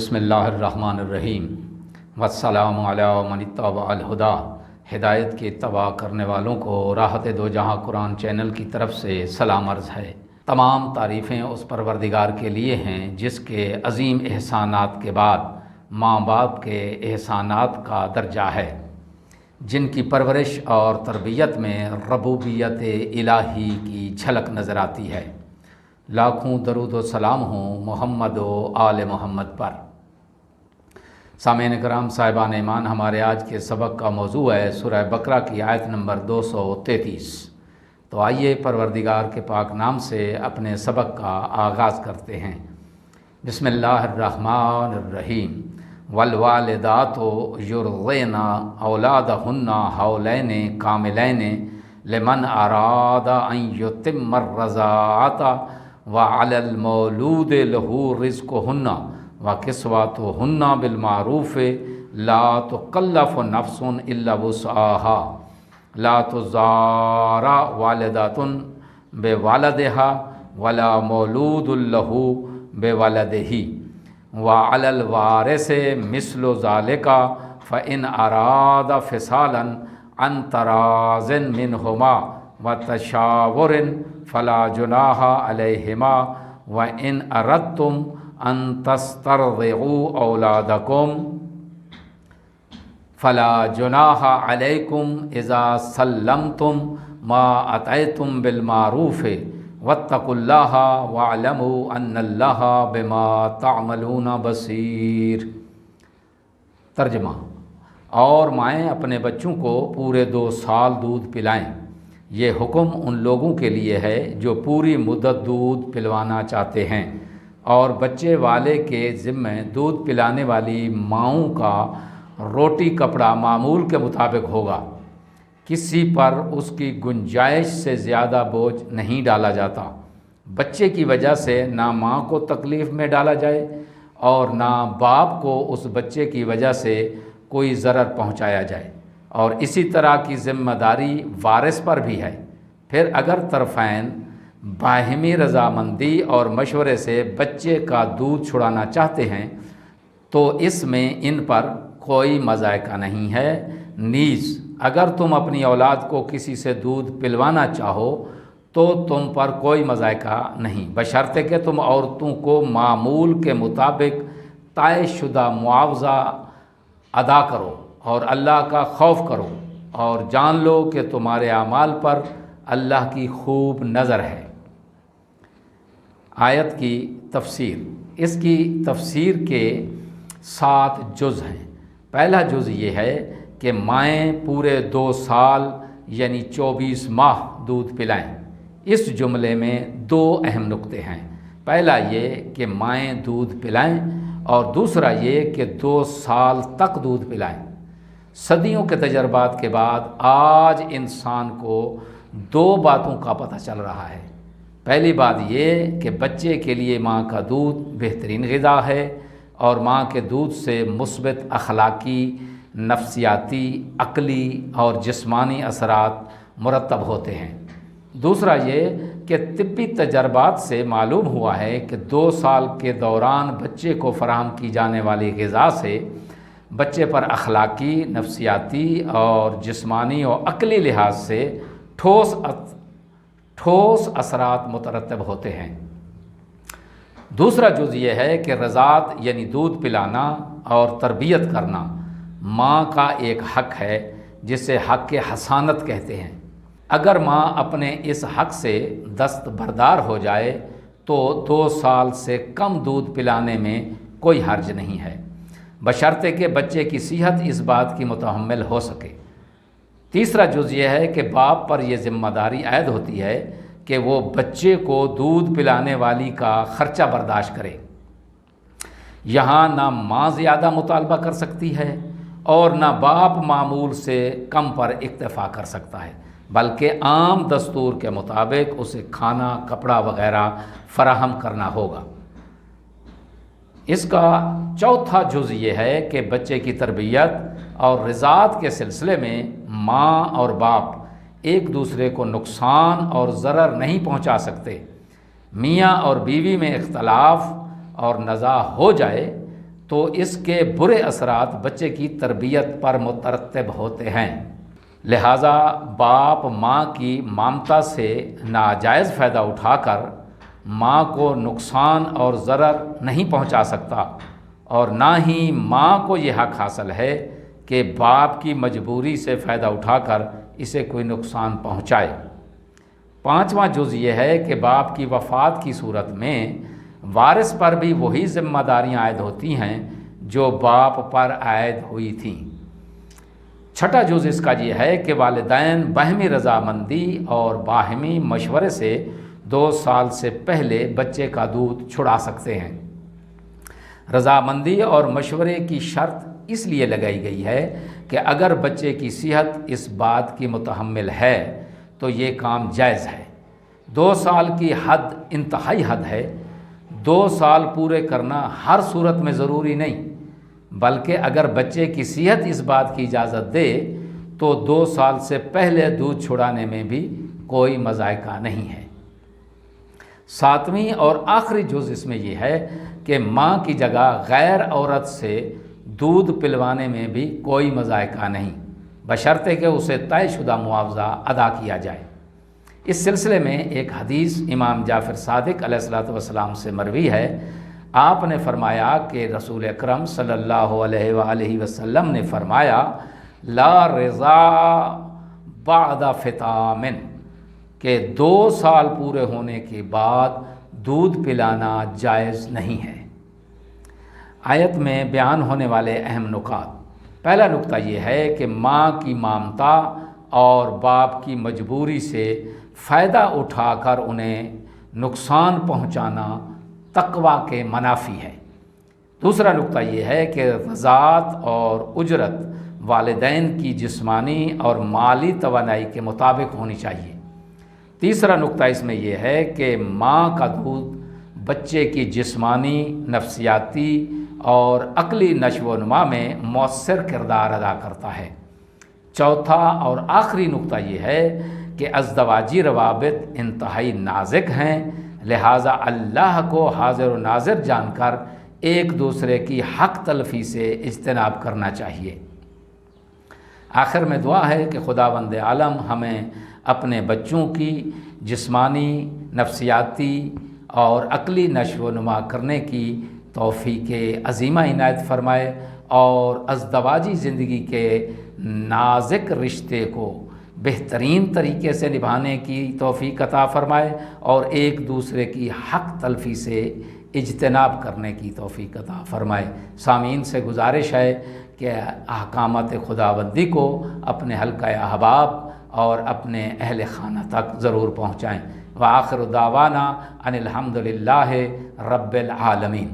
بسم اللہ الرحمن الرحیم والسلام علی من اتبع الہدی۔ ہدایت کی اتباع کرنے والوں کو راحت دو جہاں قرآن چینل کی طرف سے سلام عرض ہے۔ تمام تعریفیں اس پروردگار کے لیے ہیں جس کے عظیم احسانات کے بعد ماں باپ کے احسانات کا درجہ ہے، جن کی پرورش اور تربیت میں ربوبیت الہی کی جھلک نظر آتی ہے۔ لاکھوں درود و سلام ہوں محمد و آل محمد پر۔ سامعین کرام، صاحبان ایمان، ہمارے آج کے سبق کا موضوع ہے سورہ بقرہ کی آیت نمبر 233۔ تو آئیے پروردگار کے پاک نام سے اپنے سبق کا آغاز کرتے ہیں۔ بسم اللہ الرحمن الرحیم۔ والوالدات یرضعن اولادہن حولین کاملین لمن اراد ان یتم الرضاعۃ وعلی المولود لہ رزقہن وکسوتہن بالمعروف لا تکلف نفس الا وسعها لا تضار والدۃ بولدہا ولا مولود لہ بولدہ وعلی الوارث مثل ذلک فإن اراد فصالا عن تراض منہما وتشاور فلا جناح علیہما وإن اردتم ان تسترضعوا اولادکم فلا جناح علیکم اذا سلمتم ما آتیتم بالمعروف واتقوا اللہ واعلموا ان اللہ بما تعملون بصیر۔ ترجمہ: اور مائیں اپنے بچوں کو پورے 2 سال دودھ پلائیں۔ یہ حکم ان لوگوں کے لیے ہے جو پوری مدت دودھ پلوانا چاہتے ہیں، اور بچے والے کے ذمہ دودھ پلانے والی ماؤں کا روٹی کپڑا معمول کے مطابق ہوگا۔ کسی پر اس کی گنجائش سے زیادہ بوجھ نہیں ڈالا جاتا۔ بچے کی وجہ سے نہ ماں کو تکلیف میں ڈالا جائے اور نہ باپ کو اس بچے کی وجہ سے کوئی ضرر پہنچایا جائے، اور اسی طرح کی ذمہ داری وارث پر بھی ہے۔ پھر اگر طرفین باہمی رضامندی اور مشورے سے بچے کا دودھ چھڑانا چاہتے ہیں تو اس میں ان پر کوئی مذائقہ نہیں ہے۔ نیز اگر تم اپنی اولاد کو کسی سے دودھ پلوانا چاہو تو تم پر کوئی مذائقہ نہیں، بشرطے کہ تم عورتوں کو معمول کے مطابق طے شدہ معاوضہ ادا کرو اور اللہ کا خوف کرو، اور جان لو کہ تمہارے اعمال پر اللہ کی خوب نظر ہے۔ آیت کی تفسیر۔ اس کی تفسیر کے 7 جز ہیں۔ پہلا جز یہ ہے کہ مائیں پورے 2 سال یعنی 24 ماہ دودھ پلائیں۔ اس جملے میں 2 اہم نقطے ہیں۔ پہلا یہ کہ مائیں دودھ پلائیں، اور دوسرا یہ کہ 2 سال تک دودھ پلائیں۔ صدیوں کے تجربات کے بعد آج انسان کو 2 باتوں کا پتہ چل رہا ہے۔ پہلی بات یہ کہ بچے کے لیے ماں کا دودھ بہترین غذا ہے، اور ماں کے دودھ سے مثبت اخلاقی، نفسیاتی، عقلی اور جسمانی اثرات مرتب ہوتے ہیں۔ دوسرا یہ کہ طبی تجربات سے معلوم ہوا ہے کہ 2 سال کے دوران بچے کو فراہم کی جانے والی غذا سے بچے پر اخلاقی، نفسیاتی اور جسمانی اور عقلی لحاظ سے ٹھوس اثرات مترتب ہوتے ہیں۔ دوسرا جز یہ ہے کہ رضاعت یعنی دودھ پلانا اور تربیت کرنا ماں کا ایک حق ہے، جسے حق حسانت کہتے ہیں۔ اگر ماں اپنے اس حق سے دستبردار ہو جائے تو 2 سال سے کم دودھ پلانے میں کوئی حرج نہیں ہے، بشرطے کہ بچے کی صحت اس بات کی متحمل ہو سکے۔ تیسرا جز یہ ہے کہ باپ پر یہ ذمہ داری عائد ہوتی ہے کہ وہ بچے کو دودھ پلانے والی کا خرچہ برداشت کرے۔ یہاں نہ ماں زیادہ مطالبہ کر سکتی ہے اور نہ باپ معمول سے کم پر اکتفا کر سکتا ہے، بلکہ عام دستور کے مطابق اسے کھانا، کپڑا وغیرہ فراہم کرنا ہوگا۔ اس کا چوتھا جز یہ ہے کہ بچے کی تربیت اور رضاعت کے سلسلے میں ماں اور باپ ایک دوسرے کو نقصان اور ضرر نہیں پہنچا سکتے۔ میاں اور بیوی میں اختلاف اور نزاع ہو جائے تو اس کے برے اثرات بچے کی تربیت پر مترتب ہوتے ہیں۔ لہٰذا باپ ماں کی ممتا سے ناجائز فائدہ اٹھا کر ماں کو نقصان اور ضرر نہیں پہنچا سکتا، اور نہ ہی ماں کو یہ حق حاصل ہے کہ باپ کی مجبوری سے فائدہ اٹھا کر اسے کوئی نقصان پہنچائے۔ پانچواں جز یہ ہے کہ باپ کی وفات کی صورت میں وارث پر بھی وہی ذمہ داریاں عائد ہوتی ہیں جو باپ پر عائد ہوئی تھیں۔ چھٹا جز اس کا یہ ہے کہ والدین باہمی رضامندی اور باہمی مشورے سے 2 سال سے پہلے بچے کا دودھ چھڑا سکتے ہیں۔ رضامندی اور مشورے کی شرط اس لیے لگائی گئی ہے کہ اگر بچے کی صحت اس بات کی متحمل ہے تو یہ کام جائز ہے۔ 2 سال کی حد انتہائی حد ہے۔ 2 سال پورے کرنا ہر صورت میں ضروری نہیں، بلکہ اگر بچے کی صحت اس بات کی اجازت دے تو 2 سال سے پہلے دودھ چھڑانے میں بھی کوئی مذائقہ نہیں ہے۔ 7ویں اور آخری جز اس میں یہ ہے کہ ماں کی جگہ غیر عورت سے دودھ پلوانے میں بھی کوئی مذائقہ نہیں، بشرطے کہ اسے طے شدہ معاوضہ ادا کیا جائے۔ اس سلسلے میں ایک حدیث امام جعفر صادق علیہ الصلوۃ والسلام سے مروی ہے۔ آپ نے فرمایا کہ رسول اکرم صلی اللہ علیہ وآلہ وسلم نے فرمایا، لا رضا بعد فطام، کہ 2 سال پورے ہونے کے بعد دودھ پلانا جائز نہیں ہے۔ آیت میں بیان ہونے والے اہم نکات: پہلا نقطہ یہ ہے کہ ماں کی مامتا اور باپ کی مجبوری سے فائدہ اٹھا کر انہیں نقصان پہنچانا تقوی کے منافی ہے۔ دوسرا نقطہ یہ ہے کہ رضاعت اور اجرت والدین کی جسمانی اور مالی توانائی کے مطابق ہونی چاہیے۔ تیسرا نقطہ اس میں یہ ہے کہ ماں کا دودھ بچے کی جسمانی، نفسیاتی اور عقلی نشو و نما میں مؤثر کردار ادا کرتا ہے۔ چوتھا اور آخری نقطہ یہ ہے کہ ازدواجی روابط انتہائی نازک ہیں، لہٰذا اللہ کو حاضر و ناظر جان کر ایک دوسرے کی حق تلفی سے اجتناب کرنا چاہیے۔ آخر میں دعا ہے کہ خداوند عالم ہمیں اپنے بچوں کی جسمانی، نفسیاتی اور عقلی نشو و نما کرنے کی توفیق عظیمہ عنایت فرمائے، اور ازدواجی زندگی کے نازک رشتے کو بہترین طریقے سے نبھانے کی توفیق عطا فرمائے، اور ایک دوسرے کی حق تلفی سے اجتناب کرنے کی توفیق عطا فرمائے۔ سامعین سے گزارش ہے کہ احکامات خداوندی کو اپنے حلقہ احباب اور اپنے اہل خانہ تک ضرور پہنچائیں۔ وآخر دعوانا ان الحمد للہ رب العالمین۔